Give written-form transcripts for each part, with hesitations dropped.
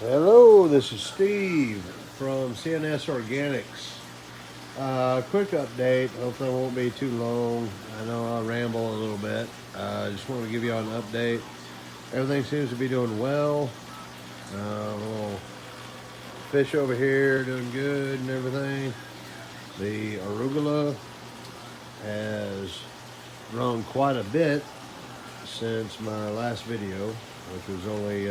Hello, this is Steve from CNS Organics. Quick update. Hopefully, it won't be too long. I know I'll ramble a little bit. I just want to give you all an update. Everything seems to be doing well. Little fish over here doing good and everything. The arugula has grown quite a bit since my last video, which was only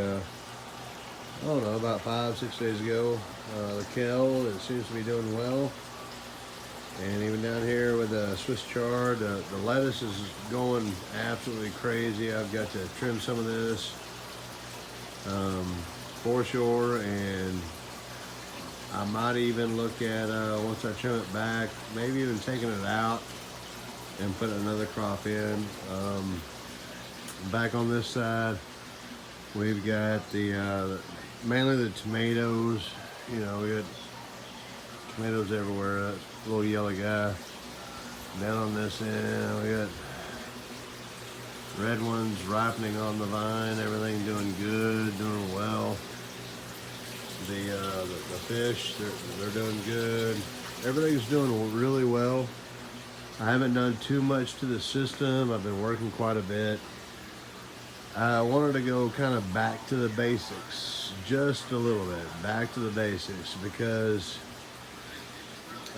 I don't know, about 5, 6 days ago. The kale, it seems to be doing well. And even down here with the Swiss chard, the lettuce is going absolutely crazy. I've got to trim some of this um, for sure. And I might even look at, once I trim it back, maybe even taking it out and put another crop in. Back on this side, we've got mainly the tomatoes. You know, we got tomatoes everywhere. That little yellow guy. Down on this end, we got red ones ripening on the vine. Everything doing good, doing well. The fish, they're doing good. Everything's doing really well. I haven't done too much to the system. I've been working quite a bit. I wanted to go kind of back to the basics, just a little bit, back to the basics, because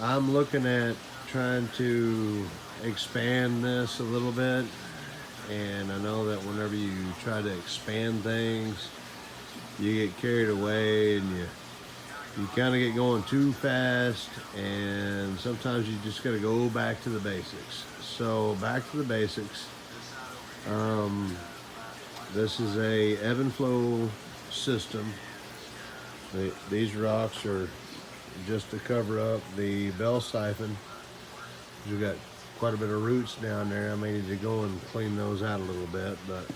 I'm looking at trying to expand this a little bit. And I know that whenever you try to expand things, you get carried away and you kind of get going too fast, and sometimes you just got to go back to the basics. So back to the basics. This is a ebb and flow system. These rocks are just to cover up the bell siphon. We've got quite a bit of roots down there. I may need to go and clean those out a little bit, but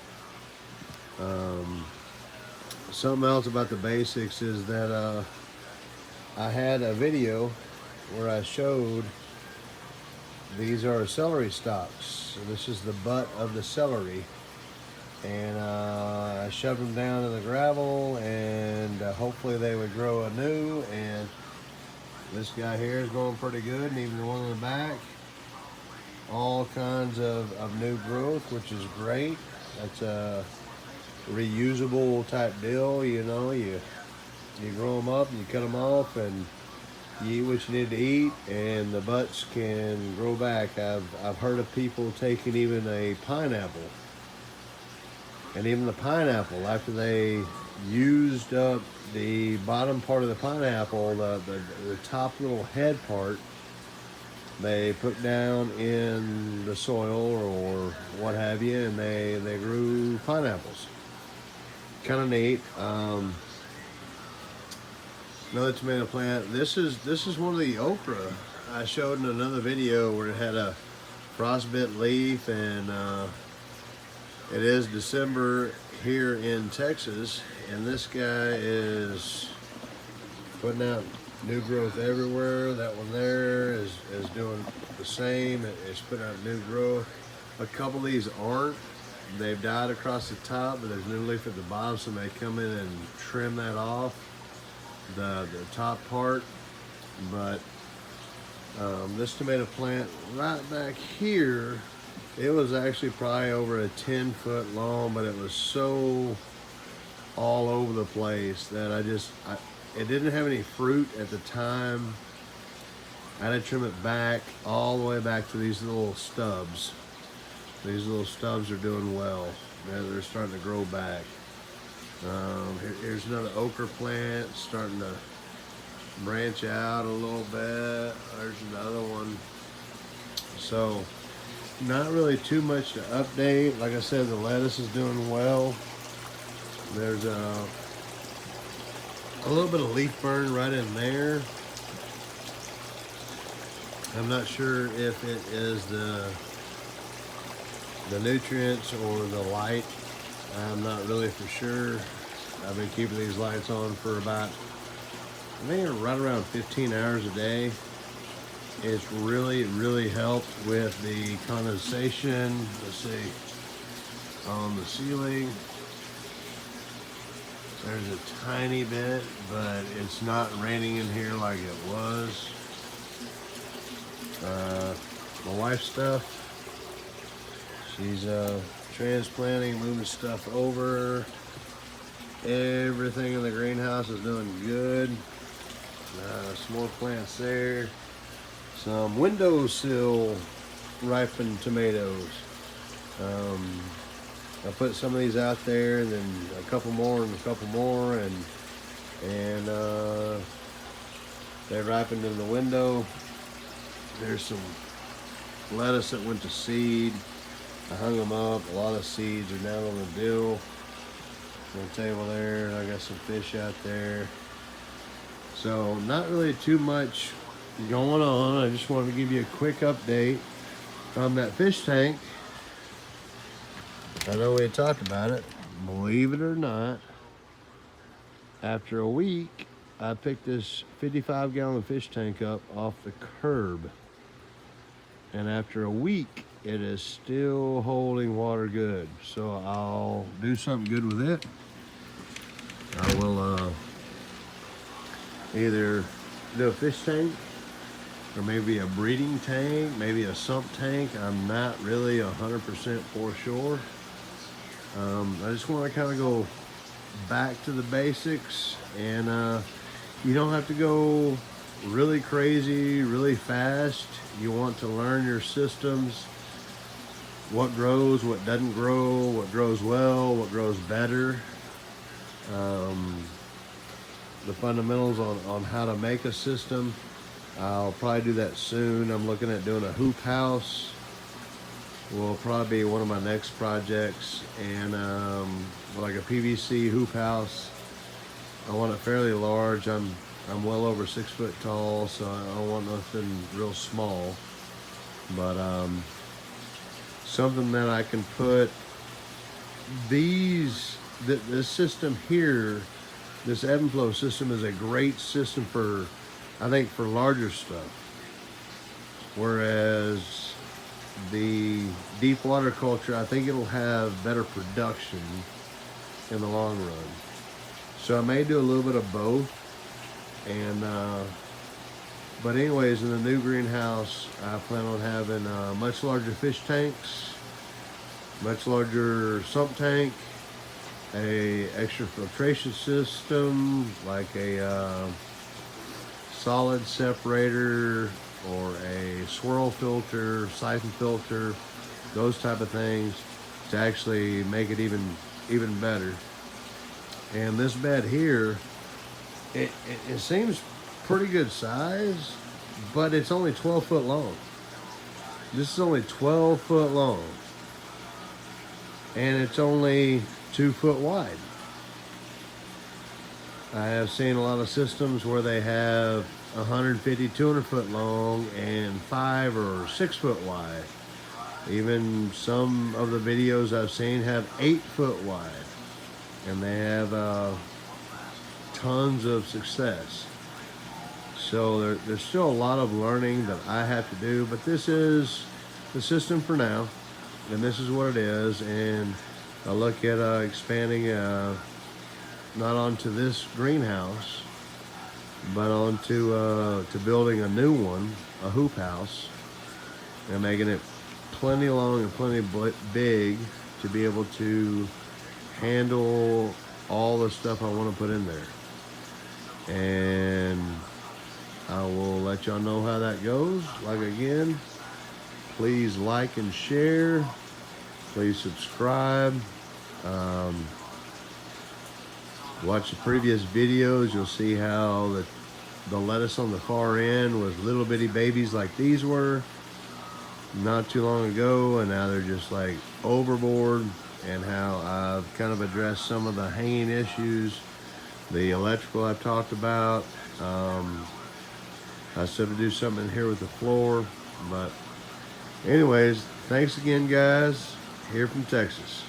something else about the basics is that I had a video where I showed these are celery stalks. So this is the butt of the celery. And I shoved them down in the gravel, and hopefully they would grow anew. And this guy here is growing pretty good, and even the one in the back, all kinds of new growth, which is great. That's a reusable type deal. You know, you grow them up and you cut them off, and you eat what you need to eat, and the butts can grow back. I've heard of people taking even a pineapple. And even the pineapple, after they used up the bottom part of the pineapple, the top little head part, they put down in the soil or what have you, and they grew pineapples. Kind of neat. Another tomato plant. This is one of the okra I showed in another video where it had a frostbit leaf, and it is December here in Texas, and this guy is putting out new growth everywhere. That one there is doing the same. It's putting out new growth. A couple of these aren't. They've died across the top, but there's new leaf at the bottom, so they come in and trim that off, the top part. But this tomato plant right back here, it was actually probably over a 10-foot long, but it was so all over the place that it didn't have any fruit at the time. I had to trim it back all the way back to these little stubs. These little stubs are doing well. They're starting to grow back. Here's another okra plant starting to branch out a little bit. There's another one. So not really too much to update. Like I said, the lettuce is doing well. There's a little bit of leaf burn right in there. I'm not sure if it is the nutrients or the light. I'm not really for sure. I've been keeping these lights on for about, I think, right around 15 hours a day. It's really helped with the condensation. Let's see, on the ceiling. There's a tiny bit, but it's not raining in here like it was. My wife's stuff, she's transplanting, moving stuff over. Everything in the greenhouse is doing good. Some more plants there. Some windowsill ripened tomatoes. I put some of these out there, and then a couple more, and a couple more, and they ripened in the window. There's some lettuce that went to seed. I hung them up. A lot of seeds are down on the dill. On the table there. I got some fish out there. So not really too much going on. I just wanted to give you a quick update on that fish tank. I know we had talked about it. Believe it or not, after a week, I picked this 55-gallon fish tank up off the curb. And after a week, it is still holding water good. So I'll do something good with it. I will either do a fish tank, or maybe a breeding tank, maybe a sump tank. I'm not really 100% for sure. I just want to kind of go back to the basics, and you don't have to go really crazy, really fast. You want to learn your systems, what grows, what doesn't grow, what grows well, what grows better. The fundamentals on how to make a system. I'll probably do that soon. I'm looking at doing a hoop house. Will probably be one of my next projects, and like a PVC hoop house. I want it fairly large. I'm well over 6 foot tall, so I don't want nothing real small. But something that I can put this system here. This ebb and flow system is a great system for, I think, for larger stuff. Whereas the deep water culture, I think it'll have better production in the long run. So I may do a little bit of both. And but anyways, in the new greenhouse, I plan on having much larger fish tanks, much larger sump tank, a extra filtration system like a solid separator or a swirl filter, siphon filter, those type of things to actually make it even better. And this bed here, it seems pretty good size, but it's only 12 foot long. This is only 12 foot long, and it's only 2 foot wide. I have seen a lot of systems where they have 150, 200 foot long and 5 or 6 foot wide. Even some of the videos I've seen have 8 foot wide, and they have tons of success. So there's still a lot of learning that I have to do, but this is the system for now, and this is what it is. And I look at expanding not onto this greenhouse, but onto to building a new one, a hoop house, and making it plenty long and plenty big to be able to handle all the stuff I want to put in there. And I will let y'all know how that goes. Like, again, please like and share. Please subscribe. Watch the previous videos. You'll see how the lettuce on the far end was little bitty babies like these were not too long ago, and now they're just like overboard, and how I've kind of addressed some of the hanging issues. The electrical I've talked about. I still have to do something here with the floor, but anyways, thanks again, guys, here from Texas.